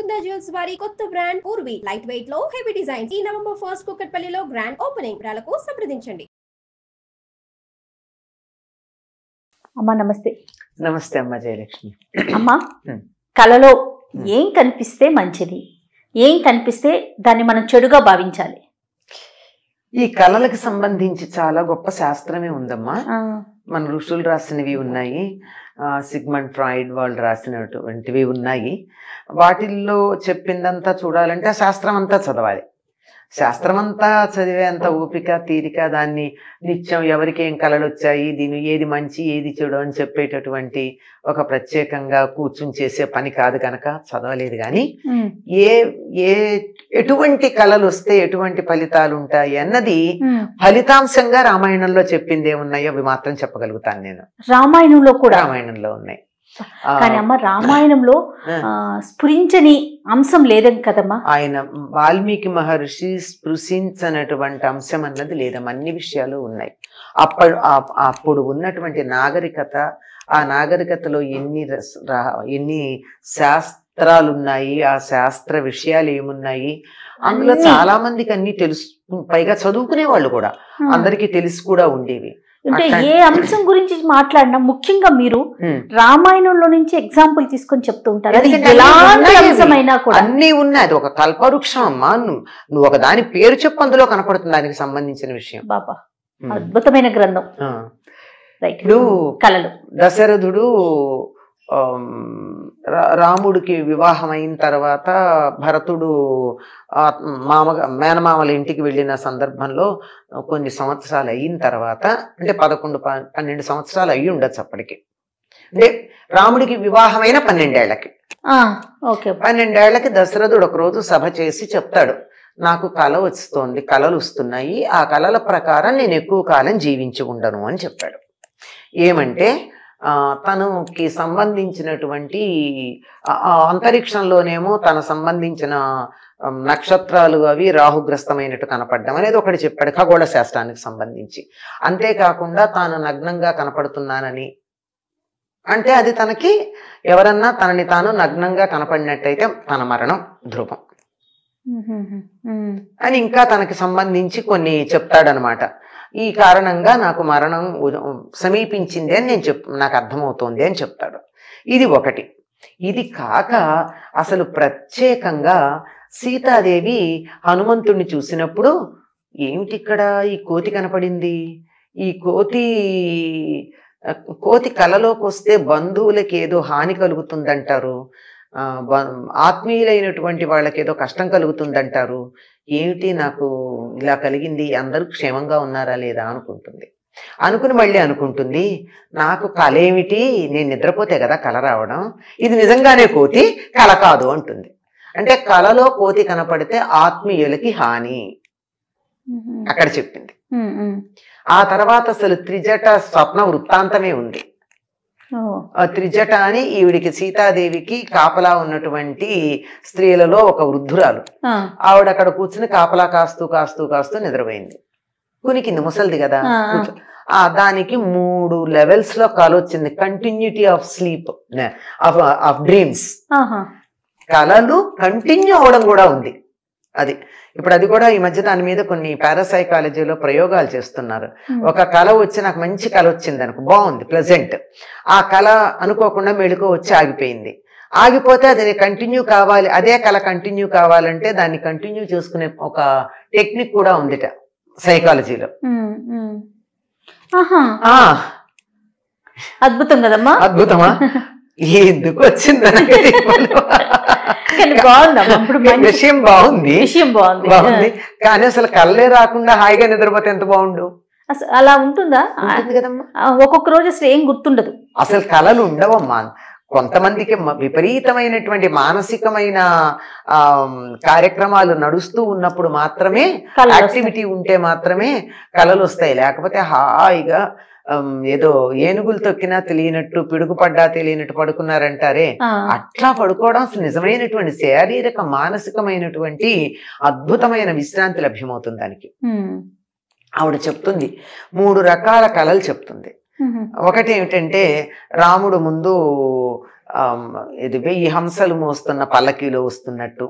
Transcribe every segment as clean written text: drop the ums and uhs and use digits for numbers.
Mukunda jewels వారి కొత్త brand Purvi light weight లో హెవీ డిజైన్స్ ఈ నవంబర్ 1 కుక్కట్పల్లిలో గ్రాండ్ ఓపెనింగ్. వివరాలకు సంప్రదించండి. అమ్మా నమస్తే. నమస్తే అమ్మ జయలక్ష్మి. అమ్మా, కళలో ఏం కనిపిస్తే మంచిది, ఏం కనిపిస్తే దాన్ని మనం చెడుగా భావించాలి? ఈ కళలకు సంబంధించి చాలా గొప్ప శాస్త్రమే ఉందమ్మా. మన ఋషులు రాసినవి ఉన్నాయి, సిగ్మండ్ ఫ్రాయిడ్ వాళ్ళు రాసినటువంటివి ఉన్నాయి. వాటిల్లో చెప్పిందంతా చూడాలంటే ఆ శాస్త్రం అంతా చదవాలి. శాస్త్రం అంతా చదివేంత ఓపిక తీరిక, దాన్ని నిత్యం ఎవరికి ఏం కళలు వచ్చాయి, దీని ఏది మంచి ఏది చెడు అని చెప్పేటటువంటి ఒక ప్రత్యేకంగా కూర్చుని చేసే పని కాదు కనుక చదవలేదు. కానీ ఎటువంటి కళలు వస్తే ఎటువంటి ఫలితాలు ఉంటాయి అన్నది ఫలితాంశంగా రామాయణంలో చెప్పింది ఏమున్నాయో అవి మాత్రం చెప్పగలుగుతాను నేను. రామాయణంలో కూడా రామాయణంలో ఉన్నాయి. కానీ అమ్మ, రామాయణంలో స్ఫురించని అంశం లేదని కదమ్మా. ఆయన వాల్మీకి మహర్షి స్పృశించనటువంటి అంశం అన్నది లేదమ్మా. అన్ని విషయాలు ఉన్నాయి. అప్పుడు ఉన్నటువంటి నాగరికత, ఆ నాగరికతలో ఎన్ని శాస్త్రాలు ఉన్నాయి, ఆ శాస్త్ర విషయాలు ఏమున్నాయి, అందులో చాలా మందికి అన్ని తెలుసు. పైగా చదువుకునే వాళ్ళు కూడా అందరికీ తెలిసి కూడా ఉండేవి. అంటే ఏ అంశం గురించి మాట్లాడినా ముఖ్యంగా మీరు రామాయణంలో నుంచి ఎగ్జాంపుల్ తీసుకొని చెప్తూ ఉంటారు. అన్ని ఉన్నాయి. అది ఒక కల్పవృక్షం అమ్మా. నువ్వు ఒక దాని పేరు చెప్పు, అందులో కనపడుతుంది దానికి సంబంధించిన విషయం. బాబా, అద్భుతమైన గ్రంథం. రైట్. కళలు. దశరథుడు రాముడికి వివాహం అయిన తర్వాత భరతుడు మేనమామల ఇంటికి వెళ్ళిన సందర్భంలో కొన్ని సంవత్సరాలు అయిన తర్వాత, అంటే 11-12 సంవత్సరాలు అయ్యి ఉండొచ్చు అప్పటికి. అంటే రాముడికి వివాహమైన 12 ఏళ్లకి 12 ఏళ్లకి దశరథుడు ఒకరోజు సభ చేసి చెప్తాడు, నాకు కళ వస్తోంది, కళలు వస్తున్నాయి, ఆ కళల ప్రకారం నేను ఎక్కువ కాలం జీవించి ఉండను అని చెప్పాడు. ఏమంటే తనకి సంబంధించినటువంటి అంతరిక్షంలోనేమో తన సంబంధించిన నక్షత్రాలు అవి రాహుగ్రస్తమైనట్టు కనపడడం అనేది ఒకటి చెప్పాడు, ఖగోళ శాస్త్రానికి సంబంధించి. అంతేకాకుండా తాను నగ్నంగా కనపడుతున్నానని, అంటే అది తనకి ఎవరన్నా తనని తాను నగ్నంగా కనపడినట్టయితే తన మరణం ధ్రువం అని ఇంకా తనకి సంబంధించి కొన్ని చెప్తాడనమాట. ఈ కారణంగా నాకు మరణం సమీపించింది అని నాకు అర్థమవుతోంది అని చెప్తాడు. ఇది ఒకటి. ఇది కాక అసలు ప్రత్యేకంగా సీతాదేవి హనుమంతుడిని చూసినప్పుడు ఏమిటి ఇక్కడ ఈ కోతి కనపడింది, ఈ కోతి కలలోకి వస్తే బంధువులకి ఏదో హాని కలుగుతుందంటారు, ఆత్మీయులైనటువంటి వాళ్ళకి ఏదో కష్టం కలుగుతుందంటారు, ఏమిటి నాకు ఇలా కలిగింది, అందరూ క్షేమంగా ఉన్నారా లేదా అనుకుంటుంది. అనుకుని మళ్ళీ అనుకుంటుంది, నాకు కళ ఏమిటి, నేను నిద్రపోతే కదా కళ రావడం, ఇది నిజంగానే కోతి, కళ కాదు అంటుంది. అంటే కళలో కోతి కనపడితే ఆత్మీయులకి హాని అక్కడ చెప్పింది. ఆ తర్వాత అసలు త్రిజట స్వప్న వృత్తాంతమే ఉంది. త్రిజట అని ఈవిడికి సీతాదేవికి కాపలా ఉన్నటువంటి స్త్రీలలో ఒక వృద్ధురాలు. ఆవిడ అక్కడ కూర్చుని కాపలా కాస్తూ కాస్తూ కాస్తూ నిద్రపోయింది. కునికింది, ముసలిది కదా. దానికి 3 లెవెల్స్ లో కళ వచ్చింది. Continuity of sleep, of dreams. కళలు కంటిన్యూ అవడం కూడా ఉంది. అది ఇప్పుడు అది కూడా ఈ మధ్య దాని మీద కొన్ని పారాసైకాలజీలో ప్రయోగాలు చేస్తున్నారు. ఒక కళ వచ్చి నాకు మంచి కళ వచ్చింది అనుకో, బాగుంది, ప్లెజెంట్. ఆ కళ అనుకోకుండా మెళుకు వచ్చి ఆగిపోయింది. ఆగిపోతే అది కంటిన్యూ కావాలి, అదే కళ కంటిన్యూ కావాలంటే దాన్ని కంటిన్యూ చేసుకునే ఒక టెక్నిక్ కూడా ఉందిట సైకాలజీలో. అద్భుతం కదమ్మా. అద్భుతమా? ఎందుకు వచ్చింది విషయం బాగుంది, బాగుంది. కానీ అసలు కళ్ళే రాకుండా హాయిగా నిద్రపోతే ఎంత బాగుండు. అలా ఉంటుందా కదమ్మా? ఒక్కొక్క రోజు అసలు ఏం గుర్తుండదు, అసలు కళలు ఉండవమ్మా. కొంతమందికి విపరీతమైనటువంటి మానసికమైన కార్యక్రమాలు నడుస్తూ ఉన్నప్పుడు మాత్రమే, యాక్టివిటీ ఉంటే మాత్రమే కళలు వస్తాయి. లేకపోతే హాయిగా ఏదో ఏనుగులు తొక్కినా తెలియనట్టు, పిడుగుపడ్డా తెలియనట్టు పడుకున్నారంటారే, అట్లా పడుకోవడం అసలు నిజమైనటువంటి శారీరక మానసికమైనటువంటి అద్భుతమైన విశ్రాంతి లభ్యమవుతుంది దానికి. ఆవిడ చెప్తుంది 3 రకాల కళలు చెప్తుంది. ఒకటి ఏమిటంటే రాముడు ముందు ఇది 1000 హంసలు మోస్తున్న పల్లకీలో వస్తున్నట్టు,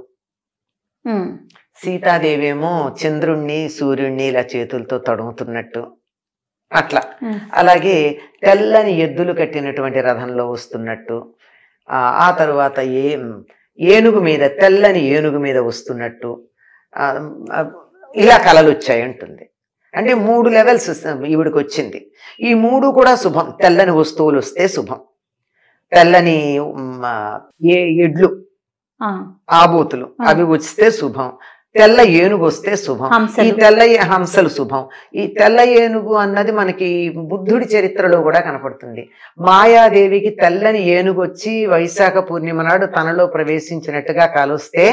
సీతాదేవి ఏమో చంద్రుణ్ణి సూర్యుణ్ణి ఇలా చేతులతో తడుముతున్నట్టు అట్లా. అలాగే తెల్లని ఎద్దులు కట్టినటువంటి రథంలో వస్తున్నట్టు, ఆ తరువాత ఏనుగు మీద తెల్లని ఏనుగు మీద వస్తున్నట్టు ఇలా కళలు వచ్చాయి అంటుంది. అంటే 3 లెవెల్స్ ఈవిడికి వచ్చింది. ఈ 3 కూడా శుభం. తెల్లని వస్తువులు వస్తే శుభం, తెల్లని ఎడ్లు ఆబోతులు అవి వస్తే శుభం, తెల్ల ఏనుగు వస్తే శుభం, ఈ తెల్ల హంసలు శుభం. ఈ తెల్ల ఏనుగు అన్నది మనకి బుద్ధుడి చరిత్రలో కూడా కనపడుతుంది. మాయాదేవికి తెల్లని ఏనుగు వచ్చి వైశాఖ పూర్ణిమ నాడు తనలో ప్రవేశించినట్టుగా కాలుస్తే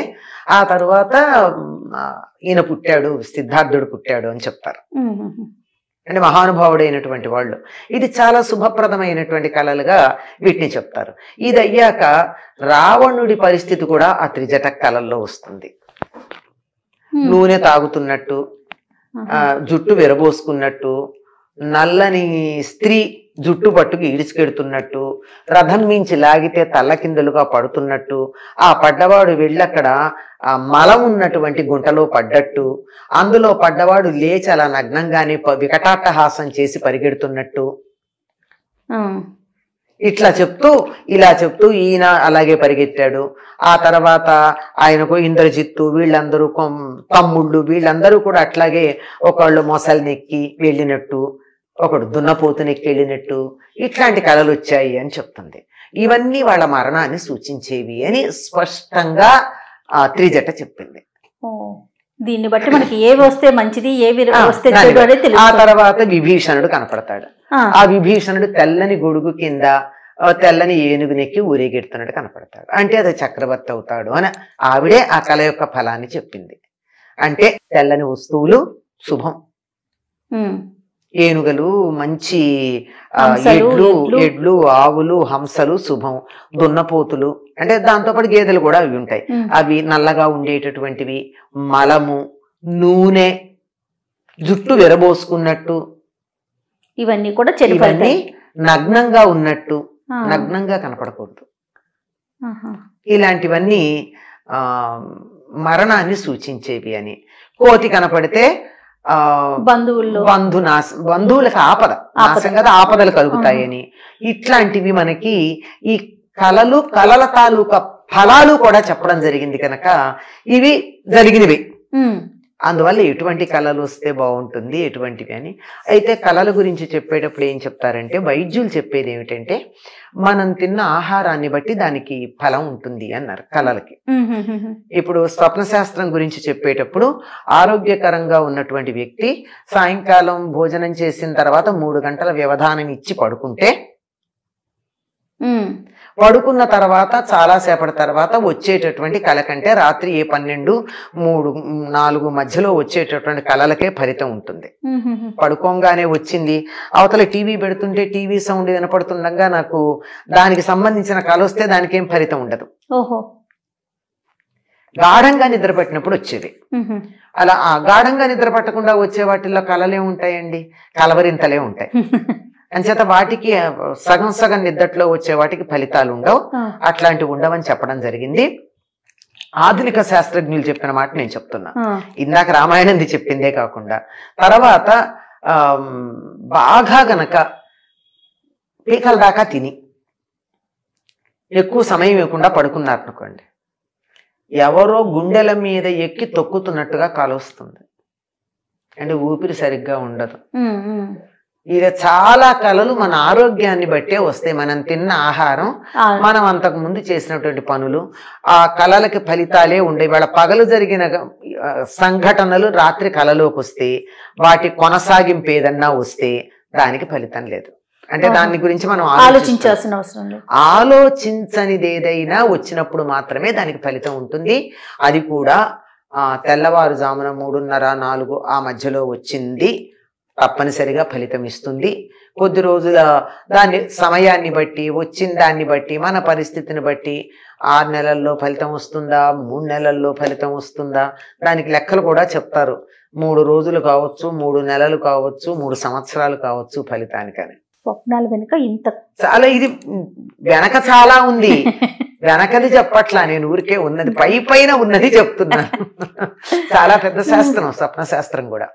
ఆ తరువాత ఈయన పుట్టాడు, సిద్ధార్థుడు పుట్టాడు అని చెప్తారు. అంటే మహానుభావుడైనటువంటి వాళ్ళు. ఇది చాలా శుభప్రదమైనటువంటి కళలుగా వీటిని చెప్తారు. ఇది అయ్యాక రావణుడి పరిస్థితి కూడా ఆ త్రిజట కళల్లో వస్తుంది. నూనె తాగుతున్నట్టు, జుట్టు విరబోసుకున్నట్టు, నల్లని స్త్రీ జుట్టు పట్టుకు ఈడ్చుకెడుతున్నట్టు, రథం మించి లాగితే తల్ల కిందలుగా పడుతున్నట్టు, ఆ పడ్డవాడు వెళ్ళక్కడ ఆ మలం ఉన్నటువంటి గుంటలో పడ్డట్టు, అందులో పడ్డవాడు లేచి అలా నగ్నంగానే వికటాట్టహాసం చేసి పరిగెడుతున్నట్టు, ఇట్లా చెప్తూ ఇలా చెప్తూ ఈయన అలాగే పరిగెత్తాడు. ఆ తర్వాత ఆయనకు ఇంద్రజిత్తు వీళ్ళందరూ తమ్ముళ్ళు వీళ్ళందరూ కూడా అట్లాగే ఒకళ్ళు మొసలినెక్కి వెళ్ళినట్టు, ఒకడు దున్నపోతునెక్కి వెళ్ళినట్టు ఇట్లాంటి కళలు వచ్చాయి అని చెప్తుంది. ఇవన్నీ వాళ్ళ మరణాన్ని సూచించేవి అని స్పష్టంగా త్రిజట చెప్పింది. దీన్ని బట్టి మనకి ఏవి వస్తే మంచిది ఏవి వస్తే చెడు అనేది తెలుసు. ఆ తర్వాత విభీషణుడు కనపడతాడు. ఆ విభీషణుడు తెల్లని గొడుగు కింద తెల్లని ఏనుగునెక్కి ఊరేగెడుతున్నాడు కనపడతాడు. అంటే అది చక్రవర్తి అవుతాడు అని ఆవిడే ఆ కళ యొక్క ఫలాన్ని చెప్పింది. అంటే తెల్లని వస్తువులు శుభం, ఏనుగలు మంచి ఎడ్లు ఆవులు హంసలు శుభం, దున్నపోతులు అంటే దాంతోపాటు గేదెలు కూడా అవి ఉంటాయి, అవి నల్లగా ఉండేటటువంటివి, మలము, నూనె, జుట్టు విరబోసుకున్నట్టు, ఇవన్నీ కూడా చెడు. నగ్నంగా ఉన్నట్టు, నగ్నంగా కనపడకూడదు, ఇలాంటివన్నీ మరణాన్ని సూచించేవి అని. కోతి కనపడితే బంధువులకు ఆపద నాశం కదా, ఆపదలు కలుగుతాయని. ఇట్లాంటివి మనకి ఈ కళల తాలూకా ఫలాలు కూడా చెప్పడం జరిగింది కనుక ఇవి జరిగినవి. అందువల్ల ఎటువంటి కళలు వస్తే బాగుంటుంది ఎటువంటివి అని. అయితే కళల గురించి చెప్పేటప్పుడు ఏం చెప్తారంటే వైద్యులు చెప్పేది ఏమిటంటే మనం తిన్న ఆహారాన్ని బట్టి దానికి ఫలం ఉంటుంది అన్నారు కళలకి. ఇప్పుడు స్వప్న శాస్త్రం గురించి చెప్పేటప్పుడు ఆరోగ్యకరంగా ఉన్నటువంటి వ్యక్తి సాయంకాలం భోజనం చేసిన తర్వాత 3 గంటల వ్యవధానం ఇచ్చి పడుకుంటే, పడుకున్న తర్వాత చాలాసేపటి తర్వాత వచ్చేటటువంటి కళ కంటే రాత్రి 12, 3, 4 మధ్యలో వచ్చేటటువంటి కళలకే ఫలితం ఉంటుంది. పడుకోగానే వచ్చింది, అవతల టీవీ పెడుతుంటే టీవీ సౌండ్ వినపడుతుండగా నాకు దానికి సంబంధించిన కళ వస్తే దానికి ఏం ఫలితం ఉండదు. గాఢంగా నిద్ర పట్టినప్పుడు వచ్చేది. అలా ఆ గాఢంగా నిద్ర పట్టకుండా వచ్చే వాటిల్లో కళలే ఉంటాయండి, కలవరింతలే ఉంటాయి. అంచేత వాటికి సగం సగం నిద్దట్లో వచ్చే వాటికి ఫలితాలు ఉండవు, అట్లాంటివి ఉండవని చెప్పడం జరిగింది. ఆధునిక శాస్త్రజ్ఞులు చెప్పిన మాట నేను చెప్తున్నా, ఇందాక రామాయణంది చెప్పిందే కాకుండా. తర్వాత బాగా గనక పీకల దాకా తిని ఎక్కువ సమయం ఇవ్వకుండా పడుకున్నారు అనుకోండి, ఎవరో గుండెల మీద ఎక్కి తొక్కుతున్నట్టుగా కాలొస్తుంది, అంటే ఊపిరి సరిగ్గా ఉండదు. ఇది చాలా కళలు మన ఆరోగ్యాన్ని బట్టే వస్తాయి. మనం తిన్న ఆహారం, మనం అంతకు ముందు చేసినటువంటి పనులు, ఆ కళలకి ఫలితాలే ఉండేవి. వాళ్ళ పగలు జరిగిన సంఘటనలు రాత్రి కళలోకి వస్తే వాటి కొనసాగింపు ఏదన్నా వస్తే దానికి ఫలితం లేదు. అంటే దాని గురించి మనం ఆలోచించాల్సిన అవసరం లేదు. ఆలోచించనిది ఏదైనా వచ్చినప్పుడు మాత్రమే దానికి ఫలితం ఉంటుంది. అది కూడా తెల్లవారుజామున 3:30, 4 ఆ మధ్యలో వచ్చింది తప్పనిసరిగా ఫలితం ఇస్తుంది. కొద్ది రోజుల దాన్ని సమయాన్ని బట్టి, వచ్చిన దాన్ని బట్టి, మన పరిస్థితిని బట్టి 6 నెలల్లో ఫలితం వస్తుందా, 3 నెలల్లో ఫలితం వస్తుందా, దానికి లెక్కలు కూడా చెప్తారు. 3 రోజులు కావచ్చు, 3 నెలలు కావచ్చు, 3 సంవత్సరాలు కావచ్చు ఫలితానికని. స్వప్నాల వెనుక ఇంత చాలా ఇది వెనక చాలా ఉంది. వెనకది చెప్పట్లా, నేను ఊరికే ఉన్నది పైన ఉన్నది చెప్తున్నాను. చాలా పెద్ద శాస్త్రం స్వప్న శాస్త్రం కూడా.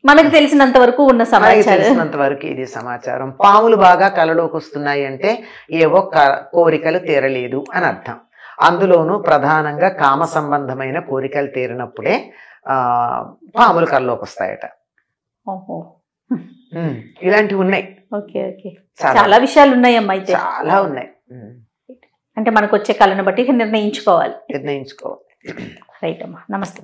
మనకు తెలిసినంత వరకు ఉన్న సమాచారం, తెలిసినంత వరకు ఇది సమాచారం. పాములు బాగా కలలోకి వస్తున్నాయి అంటే ఏవో కోరికలు తీరలేదు అని అర్థం. అందులోనూ ప్రధానంగా కామ సంబంధమైన కోరికలు తీరినప్పుడే పాములు కలలోకి వస్తాయట. ఓహో, ఇలాంటివి ఉన్నాయి. ఓకే ఓకే, చాలా విషయాలు ఉన్నాయమ్మా. అయితే చాలా ఉన్నాయి. అంటే మనకు వచ్చే కళను బట్టి నిర్ణయించుకోవాలి. రైట్ అమ్మా, నమస్తే.